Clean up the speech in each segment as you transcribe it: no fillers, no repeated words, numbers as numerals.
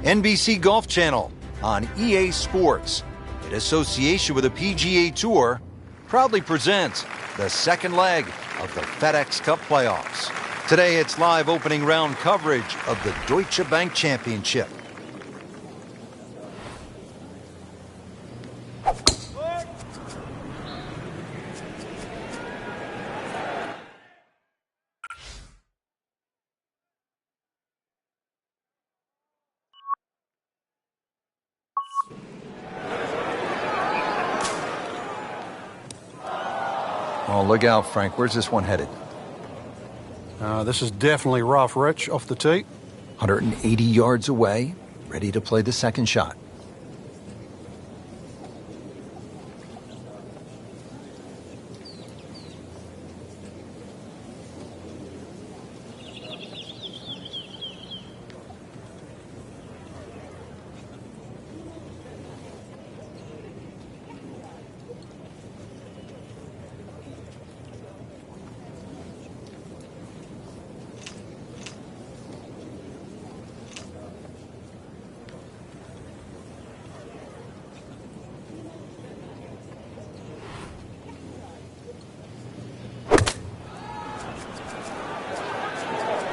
NBC Golf Channel on EA Sports, in association with the PGA Tour, proudly presents the second leg of the FedEx Cup playoffs. Today it's live opening round coverage of the Deutsche Bank Championship. Oh, look out, Frank. Where's this one headed? This is definitely rough, Rich, off the tee. 180 yards away, ready to play the second shot.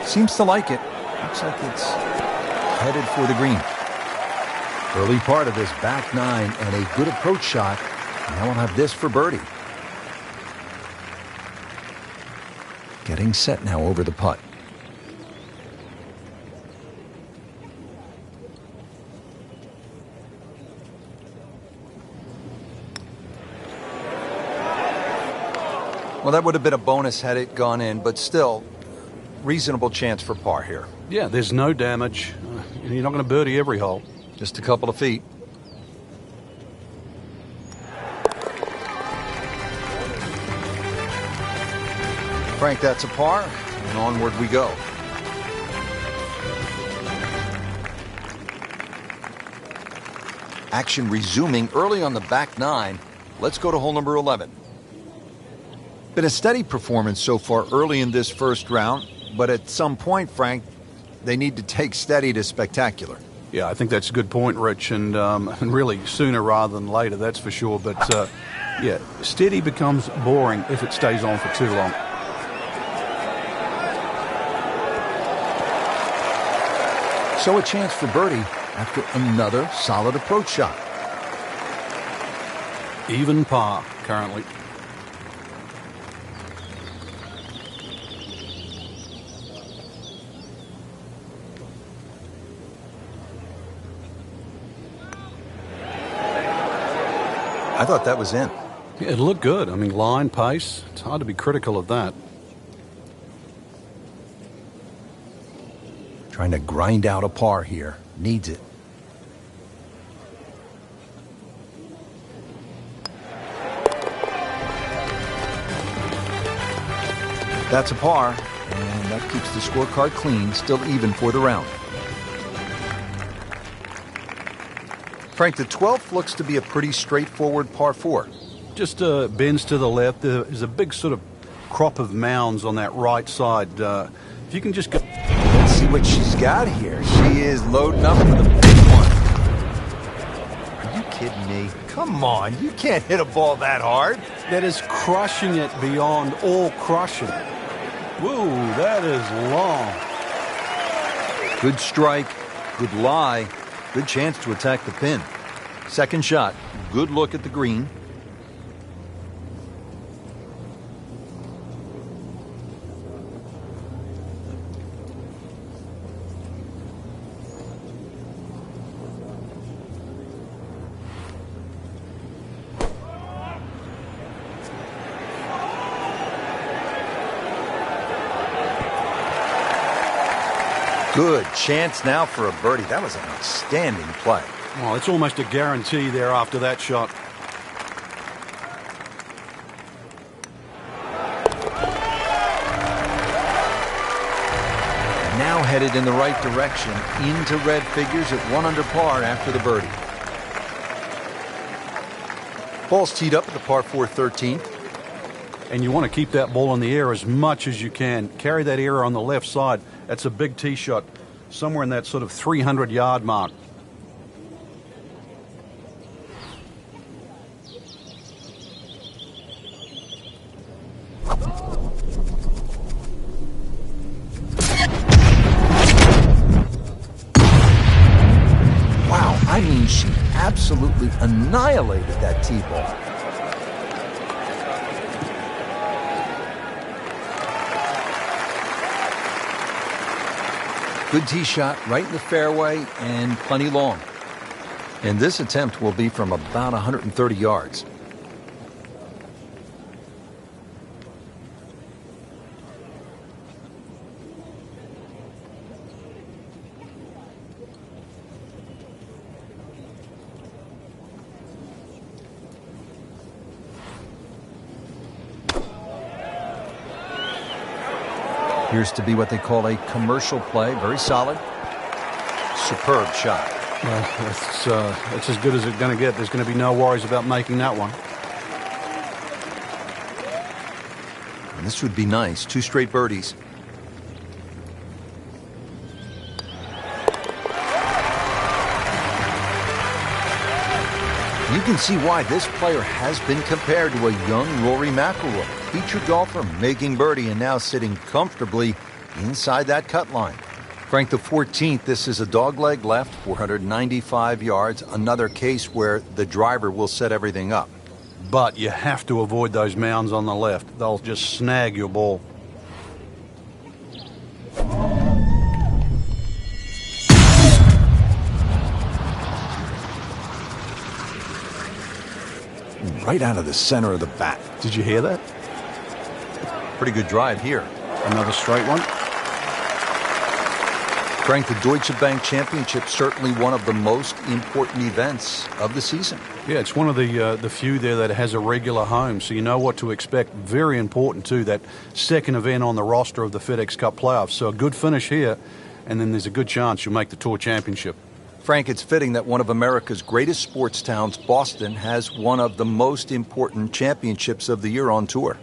Seems to like it. Looks like it's headed for the green. Early part of this back nine and a good approach shot. Now we'll have this for birdie. Getting set now over the putt. Well, that would have been a bonus had it gone in, but still, reasonable chance for par here. Yeah, there's no damage. You're not going to birdie every hole. Just a couple of feet. Frank, that's a par, and onward we go. Action resuming early on the back nine. Let's go to hole number 11. Been a steady performance so far early in this first round, but at some point, Frank, they need to take steady to spectacular. Yeah, I think that's a good point, Rich, and really sooner rather than later, that's for sure. But, yeah, steady becomes boring if it stays on for too long. So a chance for birdie after another solid approach shot. Even par currently. I thought that was in. Yeah, it looked good. I mean, line, pace, it's hard to be critical of that. Trying to grind out a par here. Needs it. That's a par, and that keeps the scorecard clean, still even for the round. Frank, the 12th looks to be a pretty straightforward par 4. Just bends to the left. There's a big sort of crop of mounds on that right side. If you can just go... Let's see what she's got here. She is loading up for the big one. Are you kidding me? Come on, you can't hit a ball that hard. That is crushing it beyond all crushing. Whoa, that is long. Good strike, good lie, good chance to attack the pin. Second shot, good look at the green. Good chance now for a birdie. That was an outstanding play. Well, it's almost a guarantee there after that shot. Now headed in the right direction into red figures at 1 under par after the birdie. Ball's teed up at the par 4 13th. And you want to keep that ball in the air as much as you can. Carry that air on the left side. That's a big tee shot. somewhere in that sort of 300-yard mark. Wow, I mean, she absolutely annihilated that tee ball. Good tee shot right in the fairway and plenty long. And this attempt will be from about 130 yards. Appears to be what they call a commercial play. Very solid. Superb shot. Well, it's as good as it's going to get. There's going to be no worries about making that one. And this would be nice. 2 straight birdies. You can see why this player has been compared to a young Rory McIlroy, featured golfer making birdie and now sitting comfortably inside that cut line. Frank, the 14th, this is a dogleg left, 495 yards, another case where the driver will set everything up. But you have to avoid those mounds on the left. They'll just snag your ball. Right out of the center of the bat. Did you hear that? Pretty good drive here. Another straight one. Frank, the Deutsche Bank Championship, certainly one of the most important events of the season. Yeah, it's one of the few there that has a regular home, so you know what to expect. Very important, too, that second event on the roster of the FedEx Cup playoffs. So a good finish here, and then there's a good chance you'll make the Tour Championship. Frank, it's fitting that one of America's greatest sports towns, Boston, has one of the most important championships of the year on tour.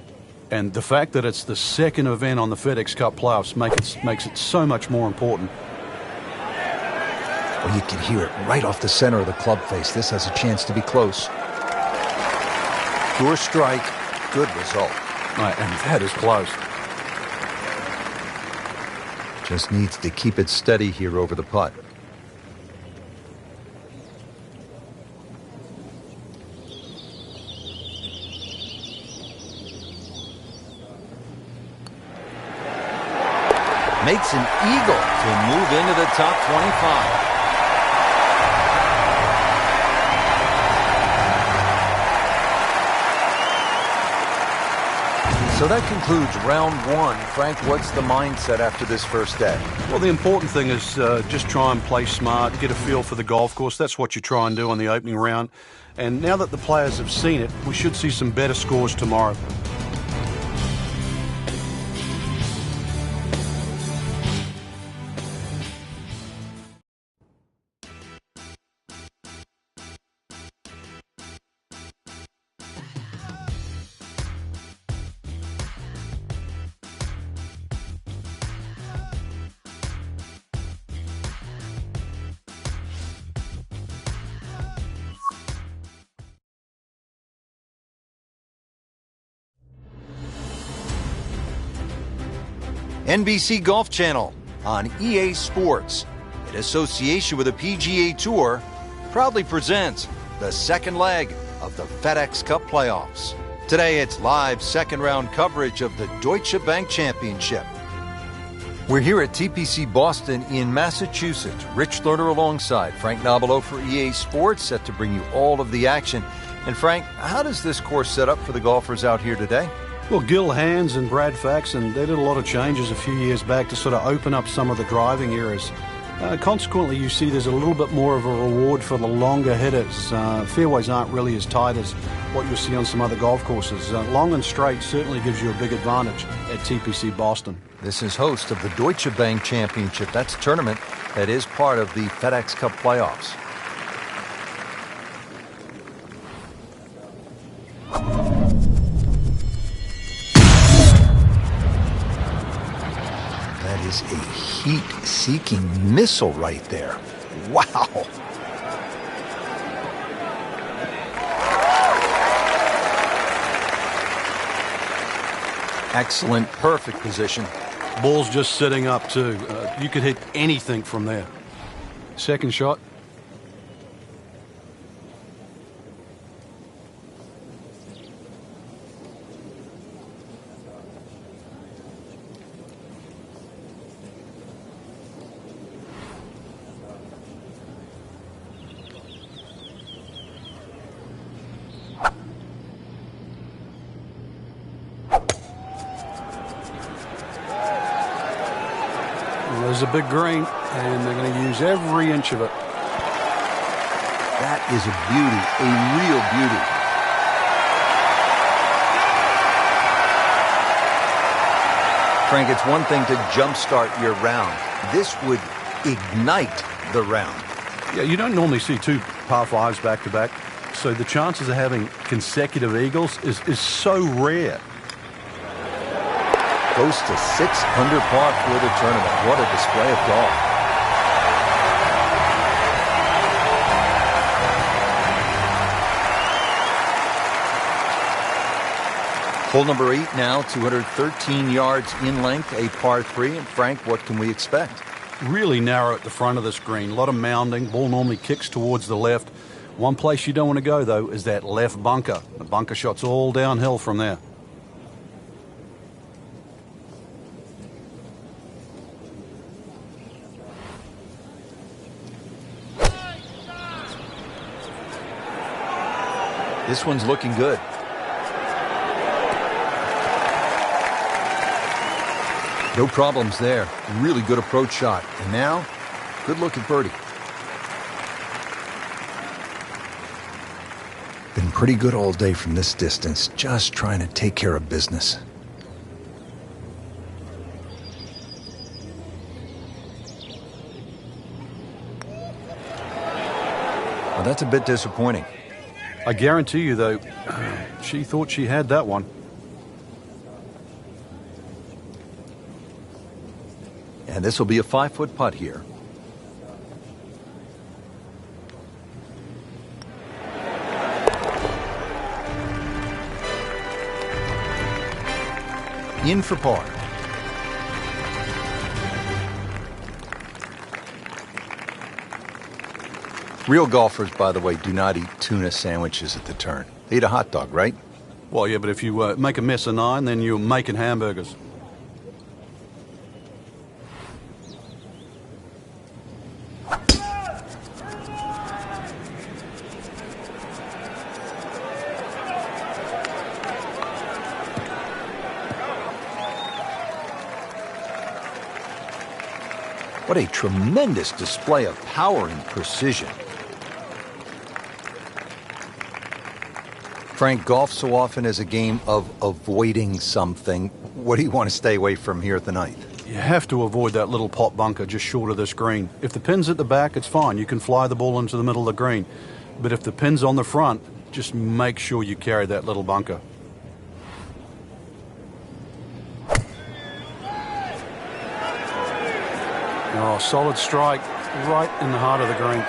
And the fact that it's the second event on the FedEx Cup playoffs makes it so much more important. Well, you can hear it right off the center of the club face. This has a chance to be close. Pure strike, good result. Right, and that is close. Just needs to keep it steady here over the putt. Makes an eagle to move into the top 25. So that concludes round 1. Frank, what's the mindset after this first day? Well, the important thing is just try and play smart, get a feel for the golf course. That's what you try and do on the opening round. And now that the players have seen it, we should see some better scores tomorrow. NBC Golf Channel on EA Sports, in association with the PGA Tour, proudly presents the second leg of the FedEx Cup playoffs. Today it's live second round coverage of the Deutsche Bank Championship. We're here at TPC Boston in Massachusetts. Rich Lerner alongside Frank Nobilo for EA Sports, set to bring you all of the action. And Frank, how does this course set up for the golfers out here today? Well, Gil Hands and Brad Faxon, they did a lot of changes a few years back to sort of open up some of the driving areas. Consequently, you see there's a little bit more of a reward for the longer hitters. Fairways aren't really as tight as what you'll see on some other golf courses. Long and straight certainly gives you a big advantage at TPC Boston. This is host of the Deutsche Bank Championship. That's a tournament that is part of the FedEx Cup playoffs. is a heat-seeking missile right there. Wow. Excellent, perfect position. Ball's just sitting up too. You could hit anything from there. Second shot. There's a big green, and they're going to use every inch of it. That is a beauty, a real beauty. Frank, it's one thing to jumpstart your round. This would ignite the round. Yeah, you don't normally see two par fives back-to-back, so the chances of having consecutive eagles is so rare. Goes to 6 under par for the tournament. What a display of golf. Hole number 8 now, 213 yards in length, a par 3. And Frank, what can we expect? Really narrow at the front of this green. A lot of mounding. Ball normally kicks towards the left. One place you don't want to go, though, is that left bunker. The bunker shot's all downhill from there. This one's looking good. No problems there. Really good approach shot. And now, good look at birdie. Been pretty good all day from this distance, just trying to take care of business. Well, that's a bit disappointing. I guarantee you, though, she thought she had that one. And this will be a 5-foot putt here. In for par. Real golfers, by the way, do not eat tuna sandwiches at the turn. They eat a hot dog, right? Well, yeah, but if you make a mess of 9, then you're making hamburgers. What a tremendous display of power and precision. Frank, golf so often is a game of avoiding something. What do you want to stay away from here at the ninth? You have to avoid that little pot bunker just short of this green. If the pin's at the back, it's fine. You can fly the ball into the middle of the green. But if the pin's on the front, just make sure you carry that little bunker. Oh, solid strike right in the heart of the green.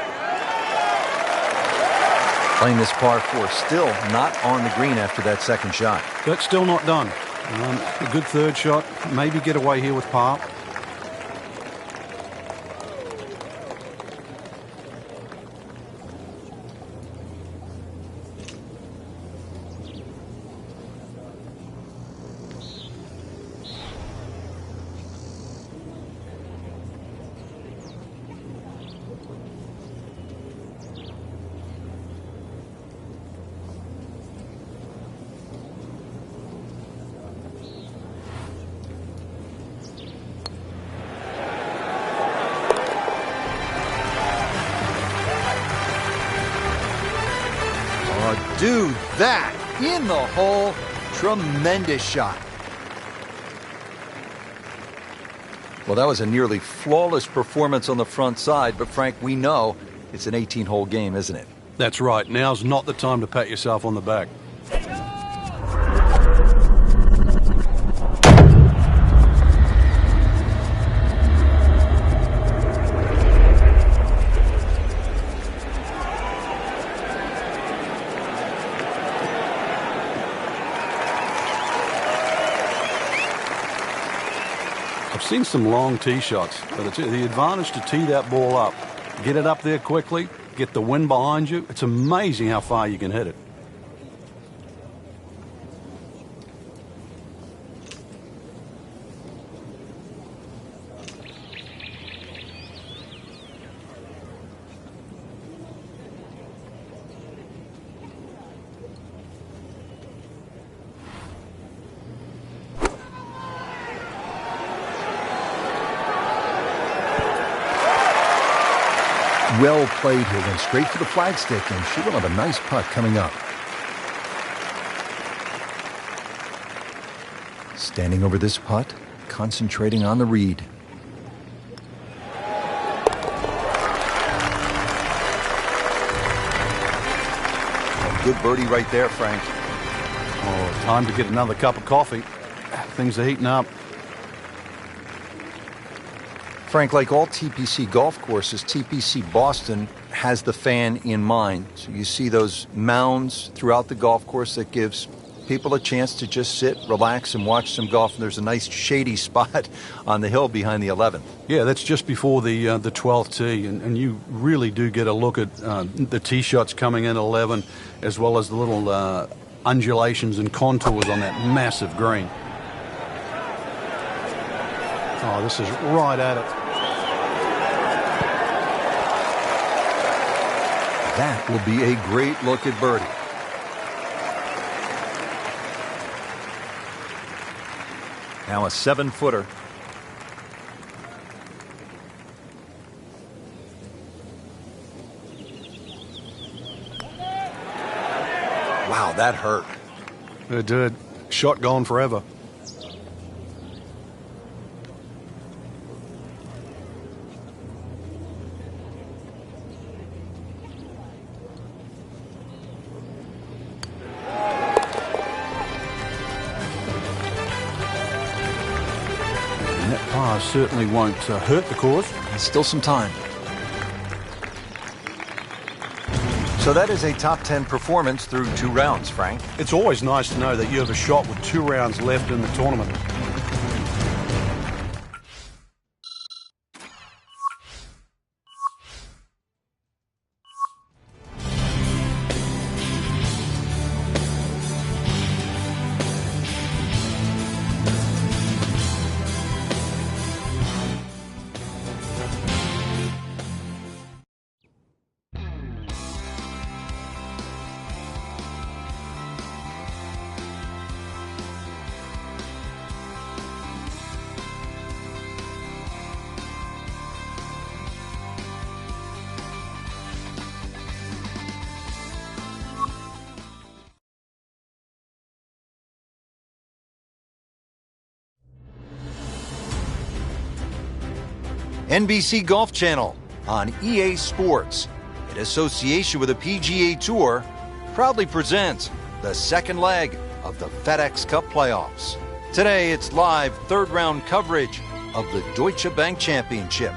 Playing this par 4, still not on the green after that second shot. That's still not done. A good third shot. Maybe get away here with par. Do that in the hole. Tremendous shot. Well, that was a nearly flawless performance on the front side, but Frank, we know it's an 18-hole game, isn't it? That's right. Now's not the time to pat yourself on the back. I've seen some long tee shots, but it's the advantage to tee that ball up. Get it up there quickly, get the wind behind you. It's amazing how far you can hit it. Well played here, went straight for the flagstick, and she will have a nice putt coming up. Standing over this putt, concentrating on the read. A good birdie right there, Frank. Oh, time to get another cup of coffee. Things are heating up. Frank, like all TPC golf courses, TPC Boston has the fan in mind. So you see those mounds throughout the golf course that gives people a chance to just sit, relax, and watch some golf. And there's a nice shady spot on the hill behind the 11th. Yeah, that's just before the 12th tee, and you really do get a look at the tee shots coming in 11, as well as the little undulations and contours on that massive green. Oh, this is right at it. That will be a great look at birdie. Now a 7-footer. Wow, that hurt. It did. Shot gone forever. Certainly won't hurt the course. Still some time. So that is a top 10 performance through 2 rounds, Frank. It's always nice to know that you have a shot with 2 rounds left in the tournament. NBC Golf Channel on EA Sports, in association with the PGA Tour, proudly presents the second leg of the FedEx Cup playoffs. Today, it's live third-round coverage of the Deutsche Bank Championship.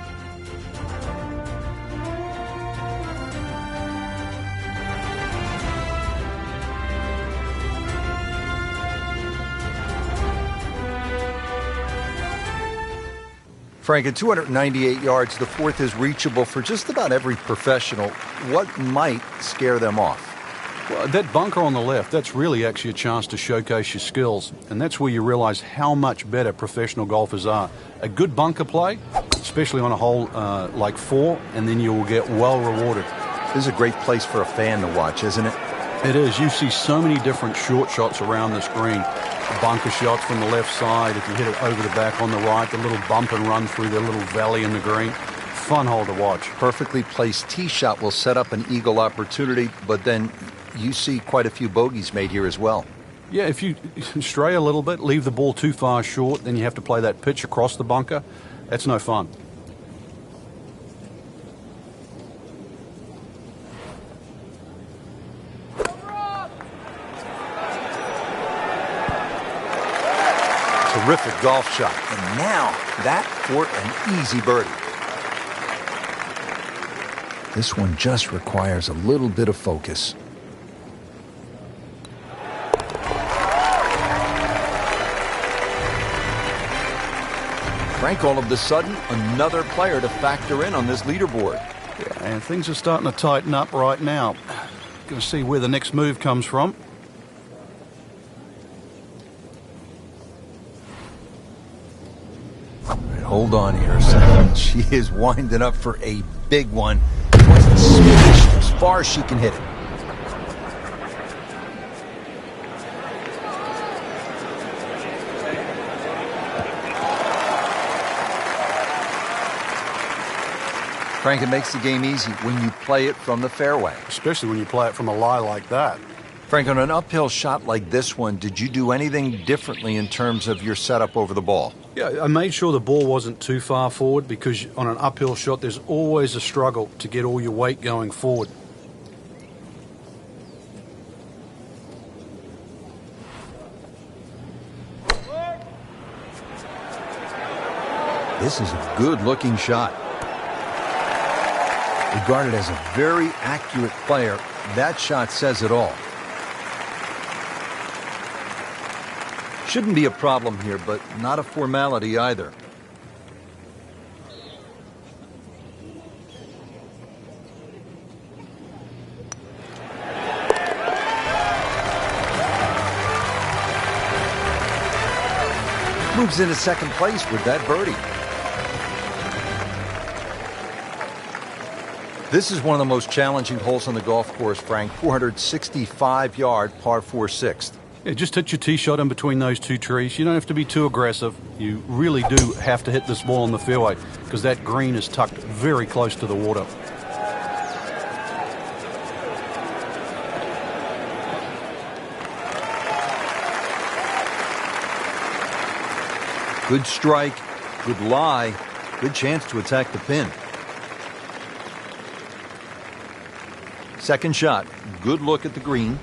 Frank, at 298 yards, the fourth is reachable for just about every professional. What might scare them off? Well, that bunker on the left, that's really actually a chance to showcase your skills. And that's where you realize how much better professional golfers are. A good bunker play, especially on a hole like 4, and then you will get well rewarded. This is a great place for a fan to watch, isn't it? It is. You see so many different short shots around this green. Bunker shots from the left side. If you hit it over the back on the right, the little bump and run through the little valley in the green. Fun hole to watch. Perfectly placed tee shot will set up an eagle opportunity, but then you see quite a few bogeys made here as well. Yeah, if you stray a little bit, leave the ball too far short, then you have to play that pitch across the bunker. That's no fun. Terrific golf shot. And now that for an easy birdie. This one just requires a little bit of focus. Frank, all of a sudden, another player to factor in on this leaderboard. Yeah, and things are starting to tighten up right now. Going to see where the next move comes from. All right, hold on here a second. She is winding up for a big one. She wants to smash as far as she can hit it. Frank, it makes the game easy when you play it from the fairway. Especially when you play it from a lie like that. Frank, on an uphill shot like this one, did you do anything differently in terms of your setup over the ball? Yeah, I made sure the ball wasn't too far forward because on an uphill shot, there's always a struggle to get all your weight going forward. This is a good-looking shot. Regarded as a very accurate player, that shot says it all. Shouldn't be a problem here, but not a formality either. Moves into second place with that birdie. This is one of the most challenging holes on the golf course, Frank. 465-yard par 4 sixth. Yeah, just hit your tee shot in between those two trees. You don't have to be too aggressive. You really do have to hit this ball in the fairway because that green is tucked very close to the water. Good strike, good lie, good chance to attack the pin. Second shot, good look at the green.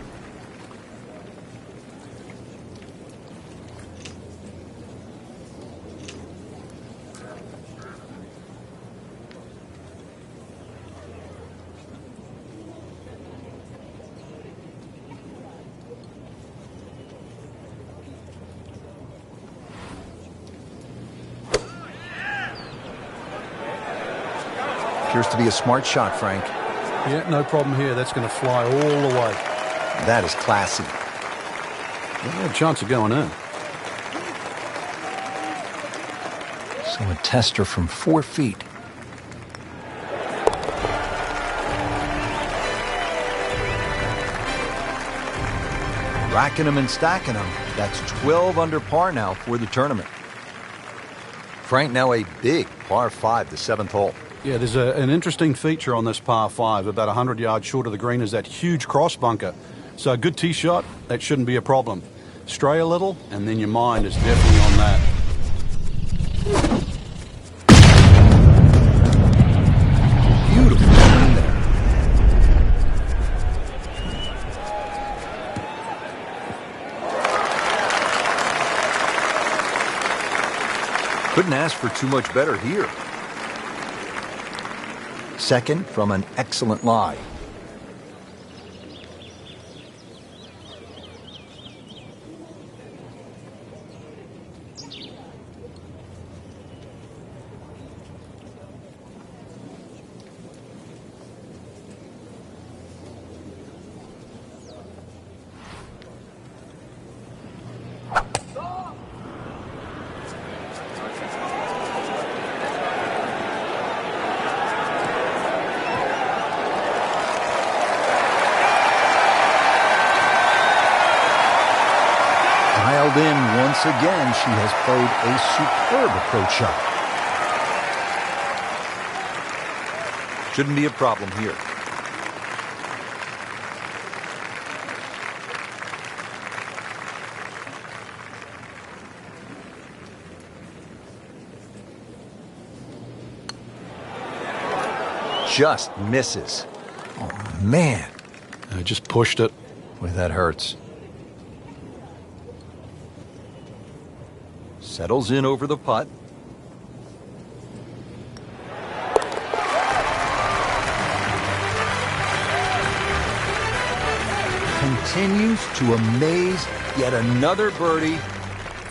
Appears to be a smart shot, Frank. Yeah, no problem here. That's going to fly all the way. That is classy. Yeah, chance of going in. So a tester from 4 feet. Racking them and stacking them. That's 12 under par now for the tournament. Frank, now a big par 5, the 7th hole. Yeah, there's an interesting feature on this par 5. About 100 yards short of the green is that huge cross bunker. So a good tee shot, that shouldn't be a problem. Stray a little, and then your mind is definitely on that. Beautiful swing there. Couldn't ask for too much better here. Second from an excellent lie. In once again, she has played a superb approach shot. Shouldn't be a problem here. Just misses. Oh, man. I just pushed it. Boy, that hurts. Settles in over the putt. Continues to amaze. Yet another birdie.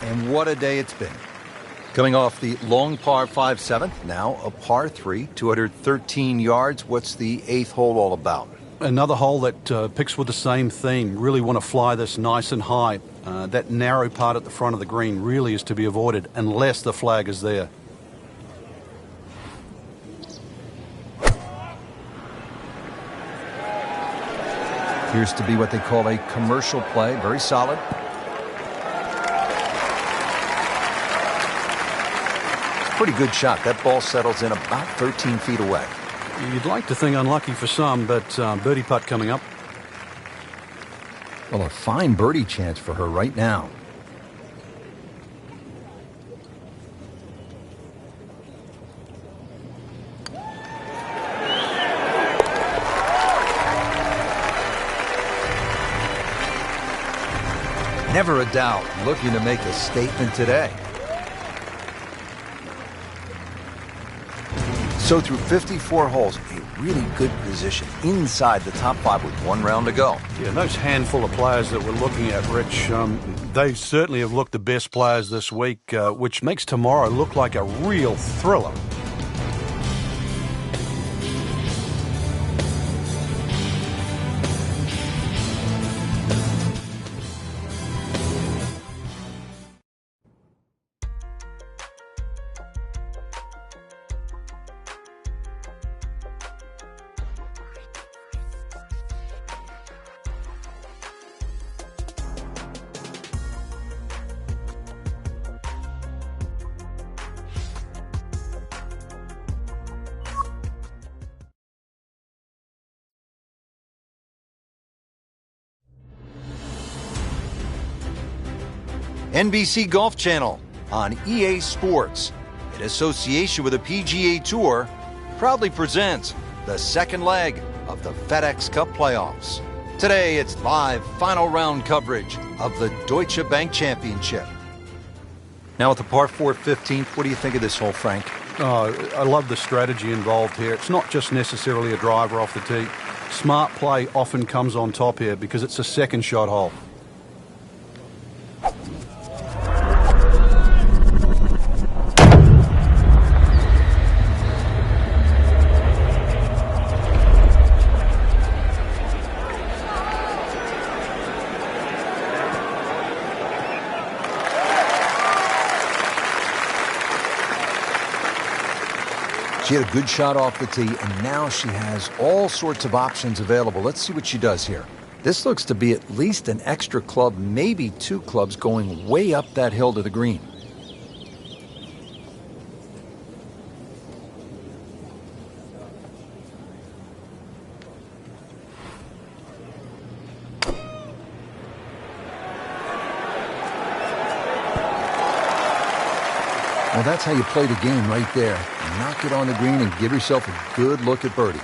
And what a day it's been. Coming off the long par 5 7th, now a par 3, 213 yards. What's the 8th hole all about? Another hole that picks with the same theme. Really want to fly this nice and high. That narrow part at the front of the green really is to be avoided unless the flag is there. Appears to be what they call a commercial play. Very solid. Pretty good shot. That ball settles in about 13 feet away. You'd like to think unlucky for some, but birdie putt coming up. Well, a fine birdie chance for her right now. Never a doubt, looking to make a statement today. So through 54 holes, a really good position inside the top 5 with 1 round to go. Yeah, those handful of players that we're looking at, Rich, they certainly have looked the best players this week, which makes tomorrow look like a real thriller. NBC Golf Channel on EA Sports, in association with the PGA Tour, proudly presents the second leg of the FedEx Cup playoffs. Today, it's live final round coverage of the Deutsche Bank Championship. Now at the par 4 15th, what do you think of this hole, Frank? Oh, I love the strategy involved here. It's not just necessarily a driver off the tee. Smart play often comes on top here because it's a second shot hole. She had a good shot off the tee, and now she has all sorts of options available. Let's see what she does here. This looks to be at least an extra club, maybe 2 clubs, going way up that hill to the green. Well, that's how you play the game right there. Knock it on the green and give yourself a good look at birdie.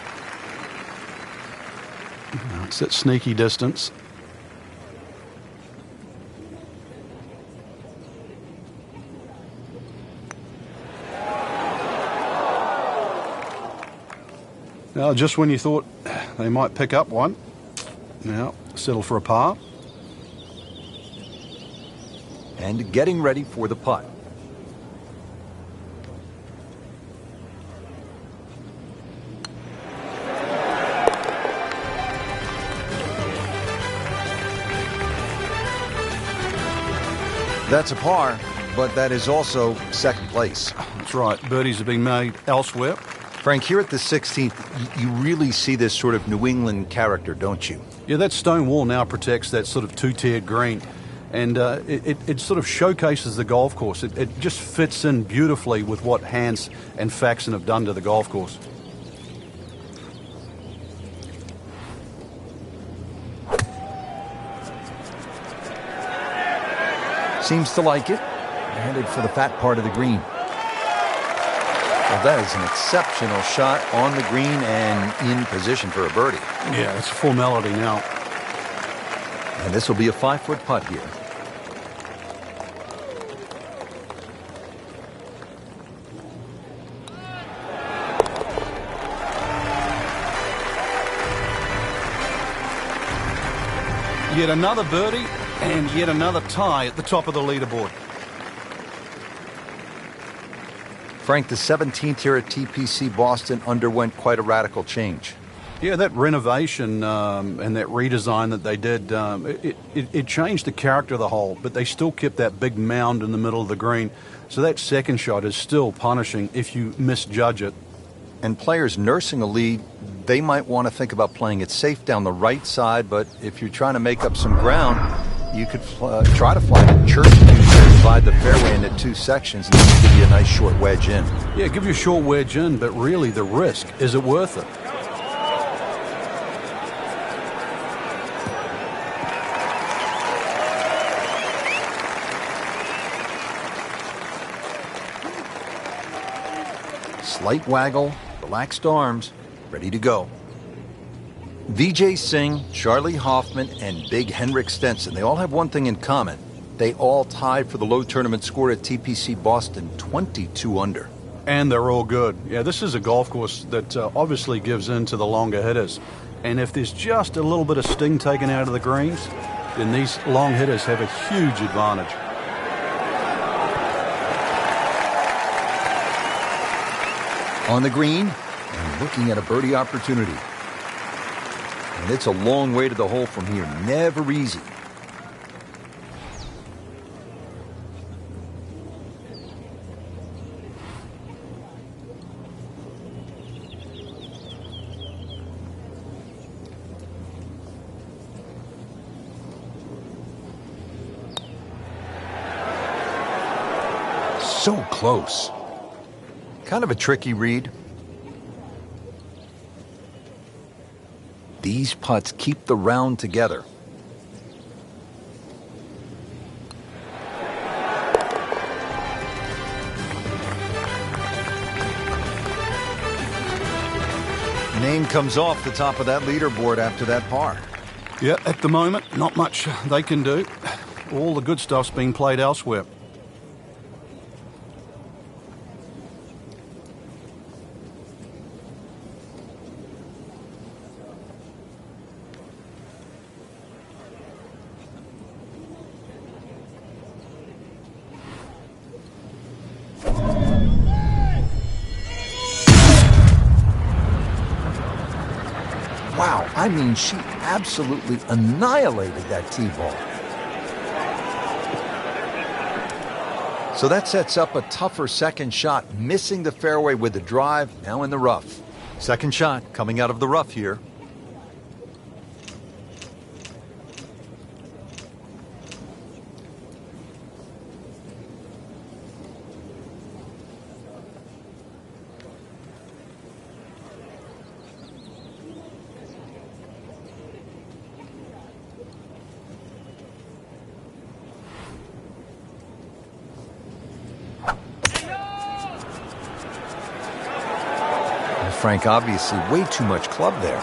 It's at sneaky distance. Now, just when you thought they might pick up one, now settle for a par. And getting ready for the putt. That's a par, but that is also second place. That's right. Birdies have been made elsewhere. Frank, here at the 16th, you really see this sort of New England character, don't you? Yeah, that stone wall now protects that sort of 2-tiered green. And it sort of showcases the golf course. It just fits in beautifully with what Hans and Faxon have done to the golf course. Seems to like it. Headed for the fat part of the green. Well, that is an exceptional shot on the green and in position for a birdie. Yeah, it's a formality now. And this will be a 5-foot putt here. Yet another birdie and yet another tie at the top of the leaderboard. Frank, the 17th here at TPC Boston underwent quite a radical change. Yeah, that renovation and that redesign that they did, it changed the character of the hole, but they still kept that big mound in the middle of the green. So that second shot is still punishing if you misjudge it. And players nursing a lead, they might want to think about playing it safe down the right side, but if you're trying to make up some ground, you could try to fly the church and divide the fairway into two sections and then give you a nice short wedge in. Yeah, give you a short wedge in, but really the risk, is it worth it? Slight waggle, relaxed arms, ready to go. Vijay Singh, Charlie Hoffman, and Big Henrik Stenson, they all have one thing in common. They all tied for the low tournament score at TPC Boston, 22 under. And they're all good. Yeah, this is a golf course that obviously gives in to the longer hitters. And if there's just a little bit of sting taken out of the greens, then these long hitters have a huge advantage. On the green, and looking at a birdie opportunity. And it's a long way to the hole from here. Never easy. So close. Kind of a tricky read. These putts keep the round together. Name comes off the top of that leaderboard after that par. Yeah, at the moment, not much they can do. All the good stuff's being played elsewhere. Wow, I mean, she absolutely annihilated that tee ball. So that sets up a tougher second shot, missing the fairway with the drive, now in the rough. Second shot coming out of the rough here. Frank, obviously way too much club there.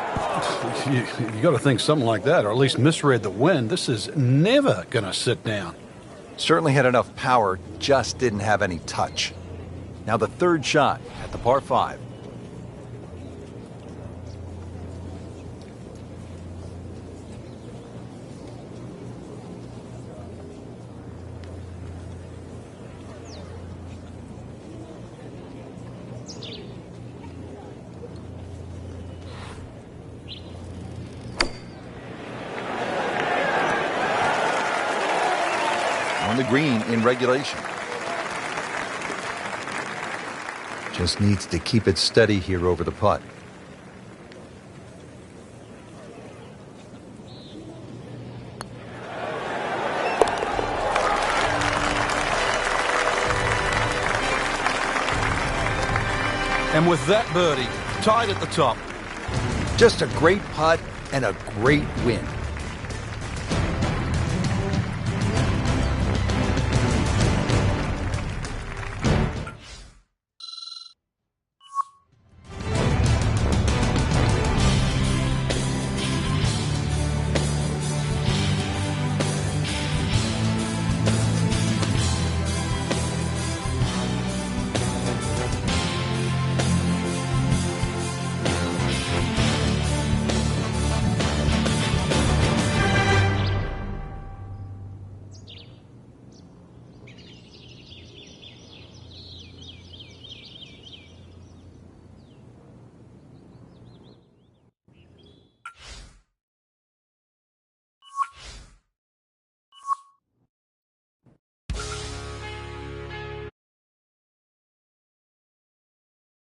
You got to think something like that, or at least misread the wind. This is never going to sit down. Certainly had enough power, just didn't have any touch. Now the third shot at the par 5. On the green in regulation. Just needs to keep it steady here over the putt. And with that birdie, tied at the top. Just a great putt and a great win.